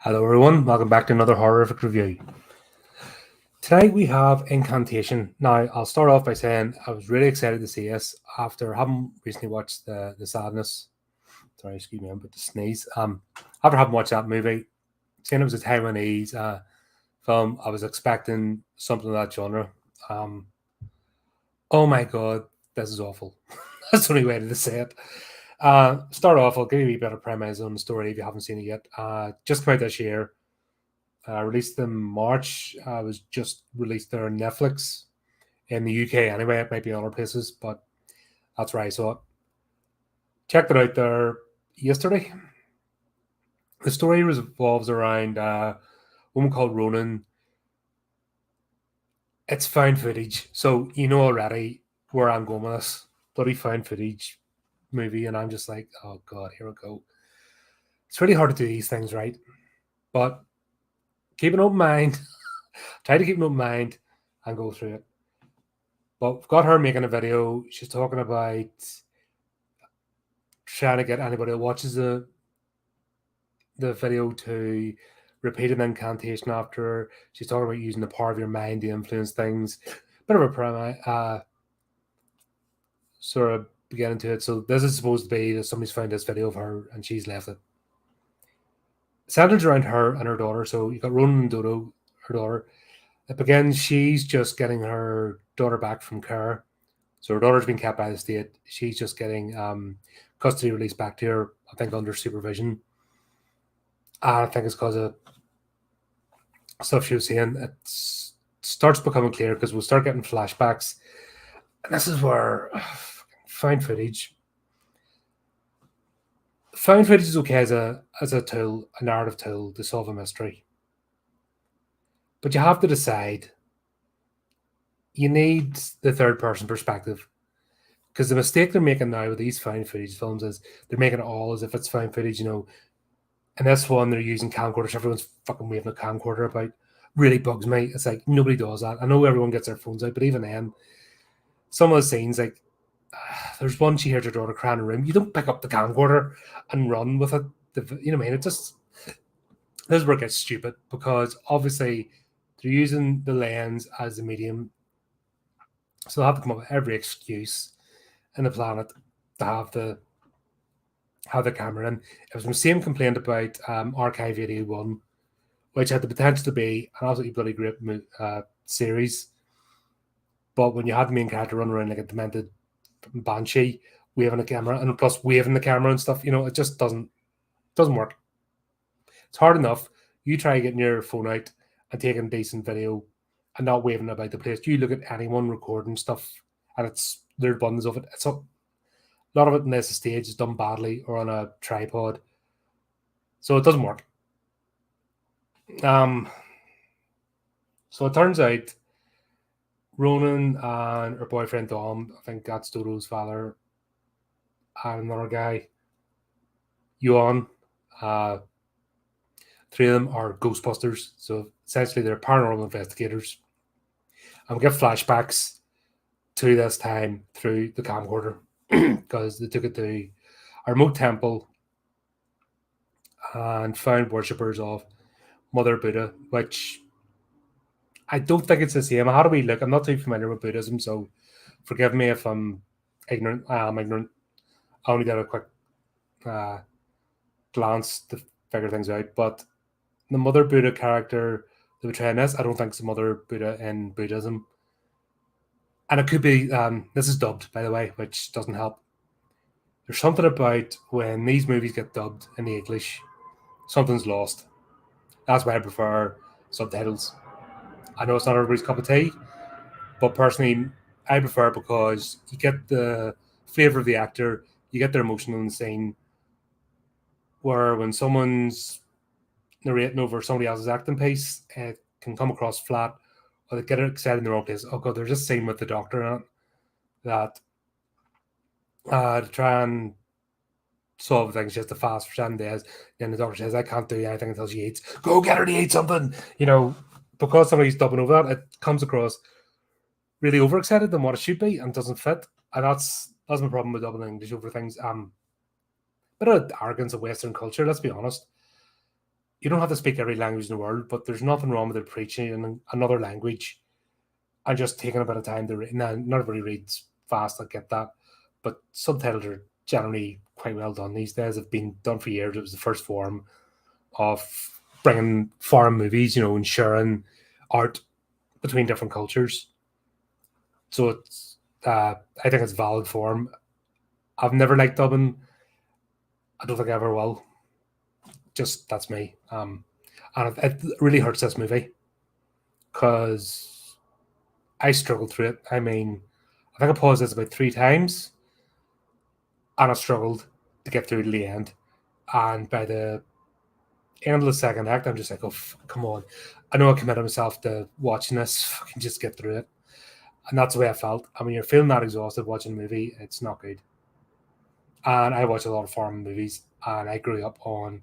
Hello everyone, welcome back to another horrific review. Tonight we have Incantation. Now, I'll start off by saying I was really excited to see this after having recently watched the Sadness. Sorry, excuse me, I'm about to sneeze. After having watched that movie, saying it was a Taiwanese film, I was expecting something of that genre. Oh my god, this is awful. That's the only way to say it. Start off, I'll give you a wee bit of premise on the story if you haven't seen it yet. Just came out this year. Released in March. Was just released there on Netflix in the UK anyway. It might be other places, but that's where I saw it. Checked it out there yesterday. The story revolves around a woman called Ronan. It's found footage, so you know already where I'm going with this. Bloody found footage movie, and I'm just like, oh god, here we go. It's really hard to do these things right, but keep an open mind. Try to keep an open mind and go through it. But we've got her making a video. She's talking about trying to get anybody that watches the video to repeat an incantation after her. She's talking about using the power of your mind to influence things. Bit of a sort of beginning to it. So this is supposed to be that somebody's found this video of her and she's left it. Centers around her and her daughter. So you've got Ronan and Dodo, her daughter. It begins, she's just getting her daughter back from care. So her daughter's been kept by the state. She's just getting custody released back to her, I think, under supervision. I think it's because of stuff she was saying. It starts becoming clear because we'll start getting flashbacks. And this is where found footage. Found footage is okay as a tool, a narrative tool to solve a mystery. But you have to decide. You need the third person perspective. Because the mistake they're making now with these found footage films is they're making it all as if it's found footage, And this one, they're using camcorders. Everyone's fucking waving a camcorder about. Really bugs me. It's like, nobody does that. I know everyone gets their phones out, but even then, some of the scenes, like, there's one, she hears her daughter crying in a room. You don't pick up the camcorder and run with it. You know what I mean? It just, this is where it gets stupid because obviously they're using the lens as the medium. So they have to come up with every excuse in the planet to have the camera in. It was the same complaint about Archive 81, which had the potential to be an absolutely bloody great series. But when you had the main character run around like a demented banshee, waving a camera, and plus waving the camera and stuff, it just doesn't work. It's hard enough. You try getting your phone out and taking a decent video and not waving about the place. You look at anyone recording stuff, and there's abundance of it. It's a lot of it in this stage is done badly or on a tripod, so it doesn't work. So it turns out Ronan and her boyfriend Dom, I think that's Dodo's father, and another guy, Yuan, three of them are Ghostbusters. So essentially they're paranormal investigators. And we get flashbacks to this time through the camcorder because they took it to a remote temple and found worshippers of Mother Buddha, which I don't think it's the same. How do we look? I'm not too familiar with Buddhism, so forgive me if I'm ignorant. I am ignorant. I only got a quick glance to figure things out. But the Mother Buddha character that we try in this, I don't think it's the Mother Buddha in Buddhism. And it could be, this is dubbed, by the way, which doesn't help. There's something about when these movies get dubbed in the English, something's lost. That's why I prefer subtitles. I know it's not everybody's cup of tea, but personally, I prefer it because you get the flavour of the actor, you get their emotion in the scene, where when someone's narrating over somebody else's acting piece, it can come across flat, or they get excited in the wrong place. Oh god, there's this scene with the doctor in it that to try and solve things, she has to fast for 7 days. Then the doctor says, I can't do anything until she eats. Go get her to eat something. Because somebody's dubbing over that, it comes across really overexcited than what it should be and doesn't fit. And that's my problem with dubbing English over things. Bit of arrogance of Western culture, let's be honest. you don't have to speak every language in the world, but there's nothing wrong with it preaching in another language and just taking a bit of time to read. Now, not everybody reads fast, I get that, but subtitles are generally quite well done these days. Have been done for years. It was the first form of bringing foreign movies, and sharing art between different cultures. So I think it's a valid form. I've never liked dubbing. I don't think I ever will. Just that's me. And it really hurts this movie because I struggled through it. I mean, I think I paused this about 3 times, and I struggled to get through to the end. And by the end of the second act, I'm just like, oh, come on. I know I committed myself to watching this. I can just get through it. And that's the way I felt. I mean, you're feeling that exhausted watching a movie, it's not good. And I watch a lot of foreign movies, and I grew up on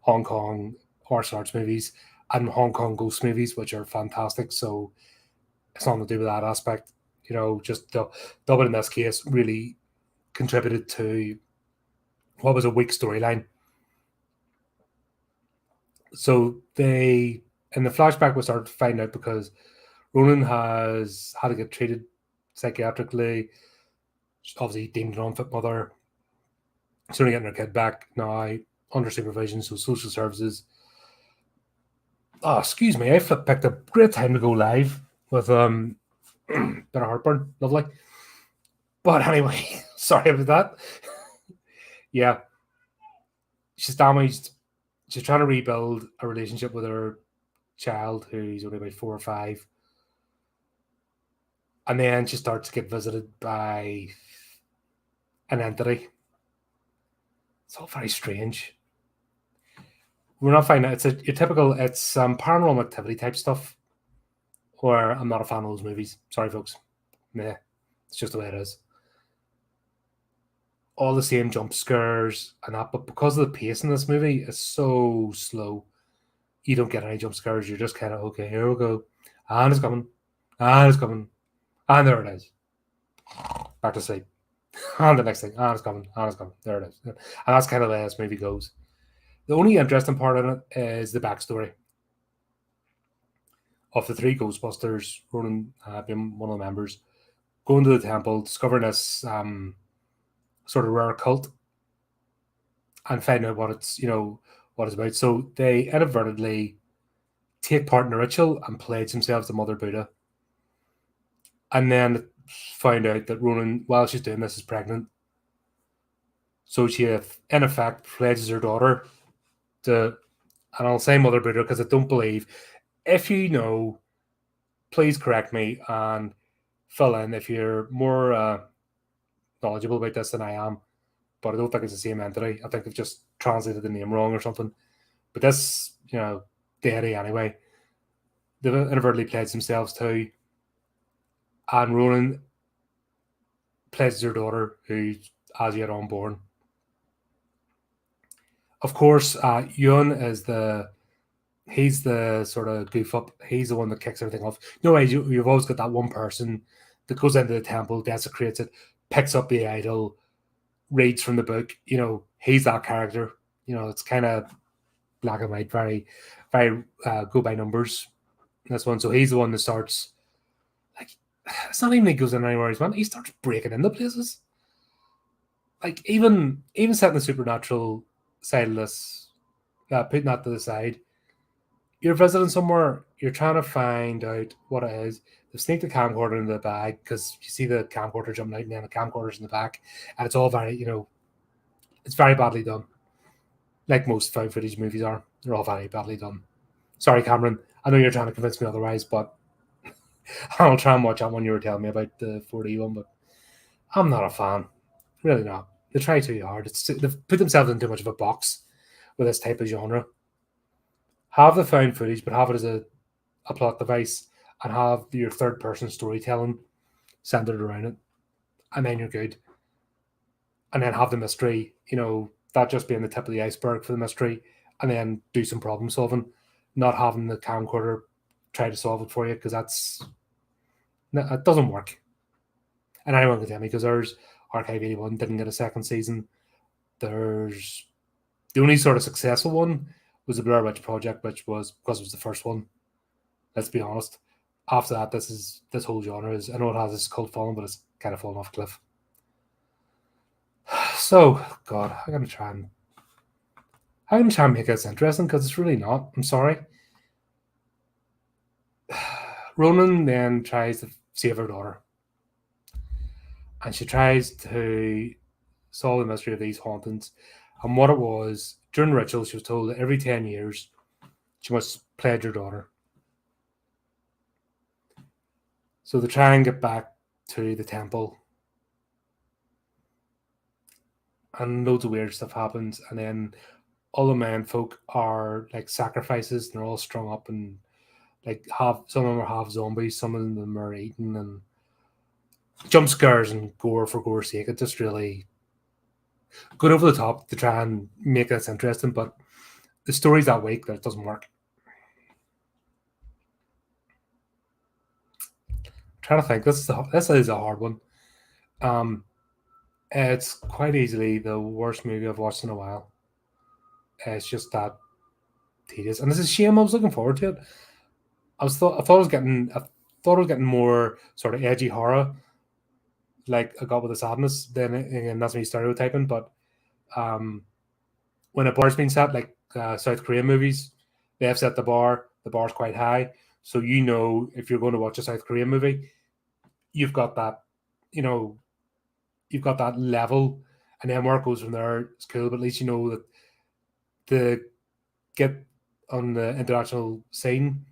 Hong Kong martial arts movies and Hong Kong ghost movies, which are fantastic. So it's nothing to do with that aspect. Just the double in this case really contributed to what was a weak storyline. So they, in the flashback, we started to find out because Ronan has had to get treated psychiatrically. She's obviously deemed an unfit mother. She's only getting her kid back now under supervision, so social services. Oh, excuse me, I picked a great time to go live with bit of heartburn. Lovely. But anyway, sorry about that. Yeah. She's damaged. She's trying to rebuild a relationship with her child, who's only about 4 or 5. And then she starts to get visited by an entity. It's all very strange. We're not finding it's your typical, it's paranormal activity type stuff, where I'm not a fan of those movies. Sorry, folks. Nah, it's just the way it is. All the same jump scares and that, but because of the pace in this movie is so slow, you don't get any jump scares. You're just kind of, okay, here we go. And it's coming. And it's coming. And there it is. Back to sleep. And the next thing. And it's coming. And it's coming. There it is. And that's kind of the way this movie goes. The only interesting part in it is the backstory of the 3 Ghostbusters, Ronan being one of the members, going to the temple, discovering this sort of rare cult, and finding out what it's about. So they inadvertently take part in a ritual and pledge themselves to Mother Buddha, and then find out that Ronan, while she's doing this, is pregnant. So she, in effect, pledges her daughter to, and I'll say Mother Buddha because I don't believe. If you know, please correct me and fill in if you're more knowledgeable about this than I am. But I don't think it's the same entity. I think they've just translated the name wrong or something. But this, deity anyway, they've inadvertently pledged themselves to, and Ronan pledges her daughter, who's as yet unborn. Of course, Yun is he's the sort of goof up. He's the one that kicks everything off. You've always got that one person that goes into the temple, desecrates it, picks up the idol, reads from the book. He's that character. It's kind of black and white, very, very go by numbers. This one, so he's the one that starts. Like, it's not even he goes in anywhere he's went. He starts breaking into places. Like even setting the supernatural side of this, putting that to the side. You're visiting somewhere, you're trying to find out what it is. They sneak the camcorder in the bag because you see the camcorder jumping out and then the camcorder's in the back. And it's all very, it's very badly done. Like most found footage movies are. They're all very badly done. Sorry, Cameron. I know you're trying to convince me otherwise, but I'll try and watch that one you were telling me about, the 4D one, but I'm not a fan. Really not. They try too hard. They've put themselves in too much of a box with this type of genre. Have the found footage, but have it as a plot device, and have your third person storytelling centered around it, and then you're good. And then have the mystery, that just being the tip of the iceberg for the mystery, and then do some problem solving, not having the camcorder try to solve it for you, because it doesn't work. And anyone can tell me, because there's Archive 81 didn't get a second season. There's the only sort of successful one was the Blair Witch Project, which was because it was the first one. Let's be honest. After that, this whole genre is, I know it has this cult following, but it's kind of fallen off a cliff. So, God, I'm gonna try and make this interesting because it's really not. I'm sorry. Ronan then tries to save her daughter, and she tries to solve the mystery of these hauntings. And what it was, during the ritual, she was told that every 10 years she must pledge her daughter. So they try and get back to the temple, and loads of weird stuff happens. And then all the men folk are like sacrifices, and they're all strung up, and like some of them are half zombies, some of them are eaten, and jump scares and gore for gore's sake. It just really good over the top to try and make this interesting, but the story's that weak that it doesn't work. I'm trying to think. This is a hard one. It's quite easily the worst movie I've watched in a while. It's just that tedious, and this is a shame. I was looking forward to it. I thought I was getting more sort of edgy horror, like I got with the sadness. Then and that's me stereotyping, but when a bar's been set, like South Korean movies, they have set the bar. The bar's quite high, so you know if you're going to watch a South Korean movie, you've got that, you've got that level, and then where it goes from there, it's cool. But at least you know that to get on the international scene,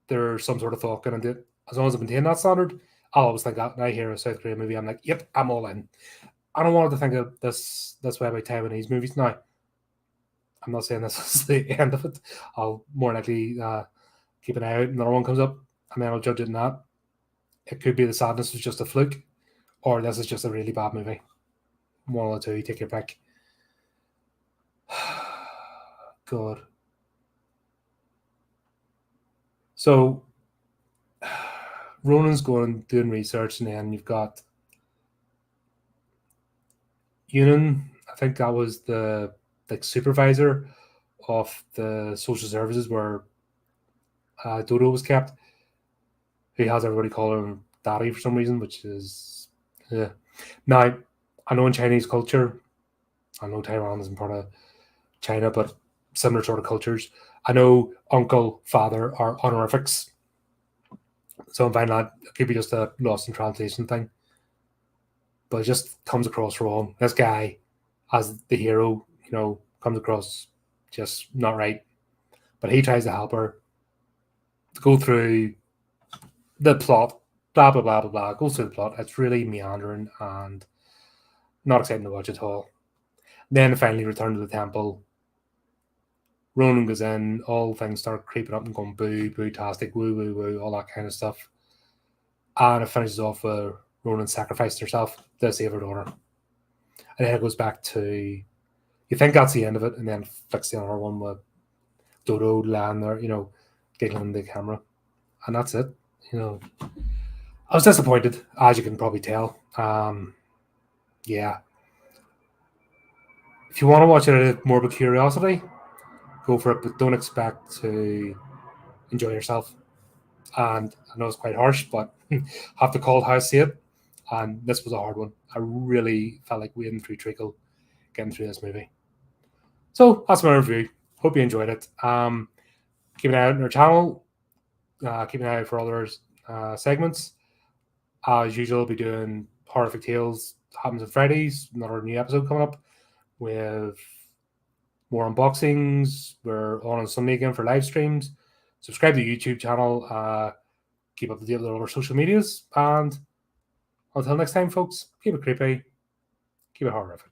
there's some sort of thought going into it. As long as I maintain that standard, I always think that when I hear a South Korean movie, I'm like, yep, I'm all in. I don't want to think of this way about Taiwanese movies now. I'm not saying this is the end of it. I'll more likely keep an eye out. Another one comes up, and then I'll judge it in that. It could be the sadness was just a fluke, or this is just a really bad movie. One or two, take your pick. God. So Ronan's going doing research, and then you've got Yunan. I think that was the supervisor of the social services where Dodo was kept. He has everybody call him Daddy for some reason, which is now I know in Chinese culture, I know Taiwan isn't part of China, but similar sort of cultures. I know uncle, father are honorifics. So I'm finding that it could be just a lost in translation thing. But it just comes across wrong. This guy, as the hero, comes across just not right. But he tries to help her to go through the plot, blah, blah, blah, blah, blah. Goes through the plot. It's really meandering and not exciting to watch at all. Then finally return to the temple. Ronan goes in, all things start creeping up and going boo, boo-tastic, woo, woo, woo, all that kind of stuff. And it finishes off with Ronan sacrificed herself to save her daughter. And then it goes back to, you think that's the end of it, and then flicks the other one with Dodo lying there, giggling the camera. And that's it. I was disappointed, as you can probably tell. Yeah. If you want to watch it out of morbid curiosity, go for it, but don't expect to enjoy yourself. And I know it's quite harsh, but have to call how I see it. And this was a hard one. I really felt like wading through treacle getting through this movie. So that's my review. Hope you enjoyed it. Keep an eye out on our channel. Keep an eye out for other segments. As usual, I'll be doing horrific tales. Happens on Fridays. Another new episode coming up with more unboxings. We're on Sunday again for live streams. Subscribe to the YouTube channel. Keep up to date with all our social medias. And until next time, folks, keep it creepy. Keep it horrific.